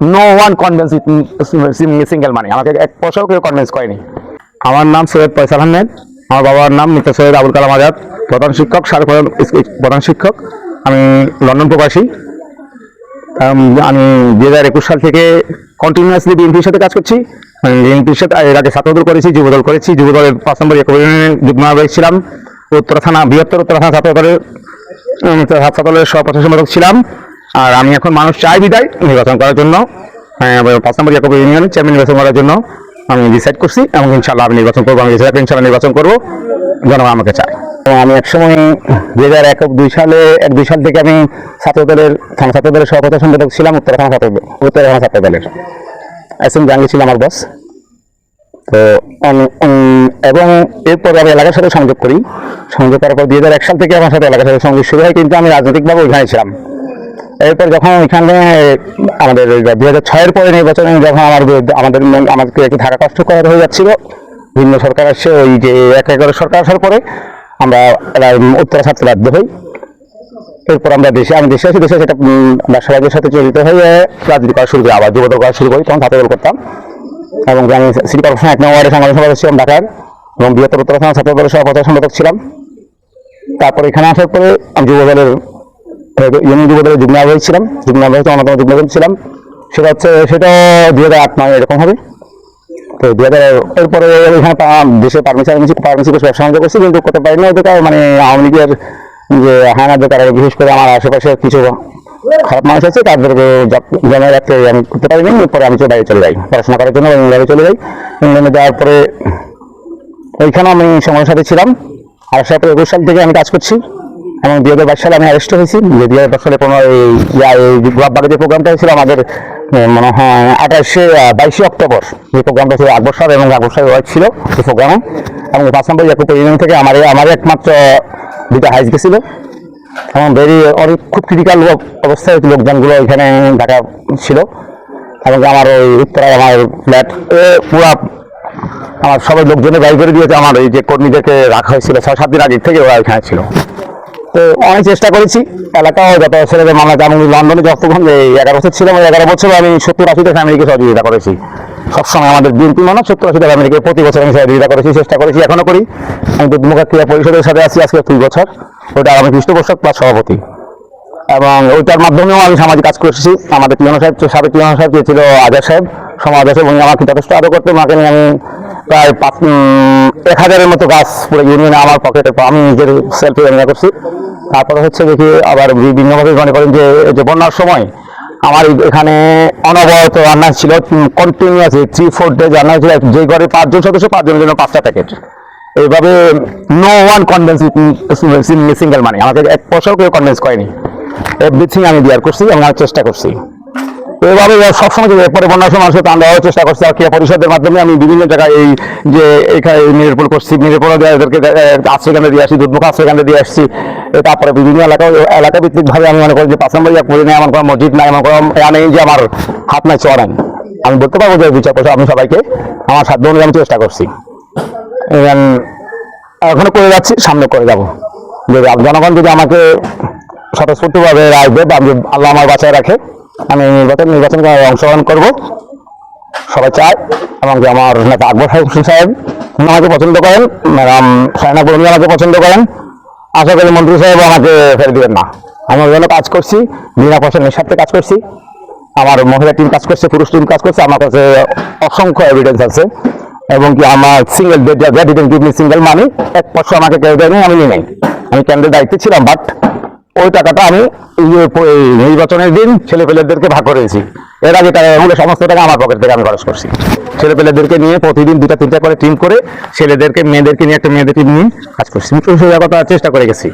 No one convince single মানি, আমাকে এক পয়সাও কেউ কনভিন্স করেনি। আমার নাম সৈয়দ ফয়সাল আহমেদ, আমার বাবার নাম মৃত সৈয়দ আবুল কালাম আজাদ, প্রধান শিক্ষক, প্রধান শিক্ষক। আমি লন্ডন প্রবাসী। আমি 2021 সাল থেকে কন্টিনিউয়াসলি বিএনপির সাথে কাজ করছি। বিএনপির সাথে এর আগে ছাত্রদল করেছি, যুবদল করেছি। যুবদলের 5 নম্বর একবির যুগ্ম আহ্বায়ক ছিলাম। উত্তরা থানা, বৃহত্তর উত্তরা থানা ছাত্রদলের সহপ্রচার সম্পাদক ছিলাম। আর আমি এখন মানুষ চাই বিদায় নির্বাচন করার জন্য 5 নম্বর একবির ইউনিয়নের চেয়ারম্যান নির্বাচন করার জন্য আমি ডিসাইড করছি এবং ইনশাআল্লাহ আমি নির্বাচন করবো। আমি ইনশাআল্লাহ নির্বাচন করবো, জনগণ আমাকে চায়। আমি একসময় 2001-2 সাল থেকে আমি ছাত্রদলের সহপ্রচার সম্পাদক ছিলাম। উত্তরা থানা ছাত্রদলের এসএম জাহাঙ্গীর ছিল আমার বস। তো এবং এরপর আমি এলাকার সাথে সংযোগ করার পর 2001 সাল থেকে আমার সাথে এলাকার সাথে সংযোগ শুরু হয়, কিন্তু আমি রাজনৈতিকভাবে ওইখানে ছিলাম। এরপর যখন ওইখানে আমাদের 2006-এর পরে নির্বাচনে যখন আমাদেরকে একটু থাকা কষ্টকর হয়ে যাচ্ছিল, ভিন্ন সরকার আসছে, ওই যে 1/11 সরকার আসার পরে আমরা উত্তরা ছাত্র বাধ্য হই। এরপর আমরা আমি দেশে আসি, সেটা ব্যবসা বাণিজ্যের সাথে জড়িত হয়ে রাজনীতি করা শুরু করি, আবার যুবদল করা শুরু করি। তখন ছাত্রদল করতাম এবং আমি সিটি কর্পোরেশন 1 নম্বর ওয়ার্ডের সাংগঠনিক সম্পাদক ছিলাম ঢাকার, এবং বৃহত্তর উত্তরা থানা ছাত্রদলের সহপ্রচার সম্পাদক ছিলাম। তারপর এখানে আসার পরে আমি ইউনিয়ন যুবদলের যুগ্ম আহ্বায়ক ছিলাম। যুগ্ম আহ্বায়ক অন্যতম যুগ্ম ছিলাম। সেটা 2008-9 এরকম হবে। তো 2000 এরপরে এখানে দেশে পারমিশন ব্যবসা বাণিজ্য করছি, কিন্তু করতে পারি না। ওদের মানে আওয়ামী লীগের যে হায়নাদের কারণে, বিশেষ করে আমার আশেপাশে কিছু খারাপ মানুষ আছে, তাদেরকে জমা রাখতে আমি করতে পারিনি। এরপরে আমি বাইরে চলে যাই পড়াশোনা করার জন্য, ইংল্যান্ডে চলে যাই। ইংল্যান্ডে যাওয়ার পরে ওইখানে আমি সময়ের সাথে ছিলাম। আর 2021 সাল থেকে আমি কাজ করছি এবং 2022 সালে আমি অ্যারেস্ট হয়েছি। 2022 সালে গোলাপবাগে যে প্রোগ্রামটা হয়েছিল আমাদের, মনে হয় 22 অক্টোবর, যে প্রোগ্রামটা ছিল আকবর সাহেব এবং আকবর সাহেব ওয়াইফ ছিল সেই প্রোগ্রামে। এবং 5 নম্বর একবির ইউনিয়ন থেকে আমার একমাত্র 2টা হাইজ গেছিল এবং অনেক খুব ক্রিটিক্যাল অবস্থায় লোকজনগুলো এখানে ঢাকা ছিল। এবং আমার ওই উত্তরায় আমার ফ্ল্যাট পুরা আমার সবাই লোকজনে গাড়ি করে দিয়েছে। আমার এই যে কর্মীদেরকে রাখা হয়েছিল 6-7 দিন আগে থেকে, ওরা এখানে ছিল। তো অনেক চেষ্টা করেছি, এলাকাও যত ছেলেদের মামলা। আমি লন্ডনে যতক্ষণ 11 বছর ছিলাম, 11 বছর আমি 70-80টা ফ্যামিলিকে সহযোগিতা করেছি। সবসময় আমাদের বিএনপি মনে 70-80টা ফ্যামিলিকে প্রতি বছর আমি সহযোগিতা করেছি, চেষ্টা করেছি, এখনো করি। আমি দুর্মুখা ক্রীড়া পরিষদের সাথে আছি আজকে 2 বছর। ওটা আমি পৃষ্ঠপোষক প্লাস সভাপতি, এবং ওইটার মাধ্যমেও আমি সামাজিক কাজ করছি। আমাদের সাবেক পিয়ন সাহেব যে ছিল আজাদ সাহেব, সমাজ আছে, উনি আমাকে যথেষ্ট আদর করতে। মাকে নিয়ে আমি প্রায় 1000-এর মতো গাছ পুরো ইউনিয়নে আমার পকেটে আমি নিজের সেলফি রান্না করছি। তারপরে দেখি আবার বিভিন্নভাবে মনে করেন যে বন্যার সময় আমার এখানে অনবরত রান্না ছিল, কন্টিনিউয়াসলি 3-4 ডেজ রান্না ছিল। যে ঘরে 5 জন সদস্য, 5 জনের জন্য 5টা প্যাকেট। এইভাবে নো ওয়ান কনভিন্স সিঙ্গেল মানি, আমাকে এক পয়সাও কেউ কনভিন্স করেনি। এভরিথিং আমি বিয়ার করছি এবং আমি চেষ্টা করছি। এইভাবে সবসময় এরপরে বন্যার সময় মানুষকে ত্রাণ দেওয়ার চেষ্টা করছি। আর ক্রীড়া পরিষদের মাধ্যমে আমি বিভিন্ন জায়গায় এই যে এখানে মিরপুর করছি, মিরপুরও এদেরকে আশ্রয়কেন্দ্রে দিয়ে আসছি, দুধমুখ আশ্রয়কেন্দ্রে দিয়ে আসছি। তারপরে বিভিন্ন এলাকা ভিত্তিকভাবে আমি মনে করি যে 5 নম্বর একবির এমন কোনো মসজিদ নাই, এমন কোনো নেই যে আমার হাত নাই ছোঁয়া নাই। আমি বলতে পারবো যে বিচার করছি আমি সবাইকে আমার সাধ্য অনুযায়ী আমি চেষ্টা করছি, এখনো করে যাচ্ছি, সামনে করে যাবো। যে জনগণ যদি আমাকে স্বতঃস্ফূর্তভাবে রায় দেব, আল্লাহ আমার বাঁচায় রাখে, আমি নির্বাচনে অংশগ্রহণ করব, সবাই চায়। এবং যে আমার নেতা আকবর সাহেব আমাকে পছন্দ করেন, ম্যাডাম সায়না কর্মী আমাকে পছন্দ করেন। আশা করি মন্ত্রী সাহেব আমাকে ফেলে দিবেন না। আমি ওই জন্য কাজ করছি, বিনা পয়সা নিঃস্বার্থে কাজ করছি। আমার মহিলা টিম কাজ করছে, পুরুষ টিম কাজ করছে। আমার কাছে অসংখ্য এভিডেন্স আছে, এবং কি আমার সিঙ্গেল মানি, এক পয়সা আমাকে কেউ দেয়নি, আমি নিই নাই। আমি কেন্দ্রের দায়িত্বে ছিলাম, বাট ওই টাকাটা আমি নির্বাচনের দিন ছেলেপেলেদেরকে ভাগ করেছি। এর আগে সমস্ত টাকা আমার পকেট থেকে আমি খরচ করছি। ছেলেপেলেদেরকে নিয়ে প্রতিদিন 2টা-3টা করে টিম করে, ছেলেদেরকে মেয়েদেরকে নিয়ে একটা মেয়েদের টিম নিয়ে কাজ করছি। কথা চেষ্টা করে গেছি।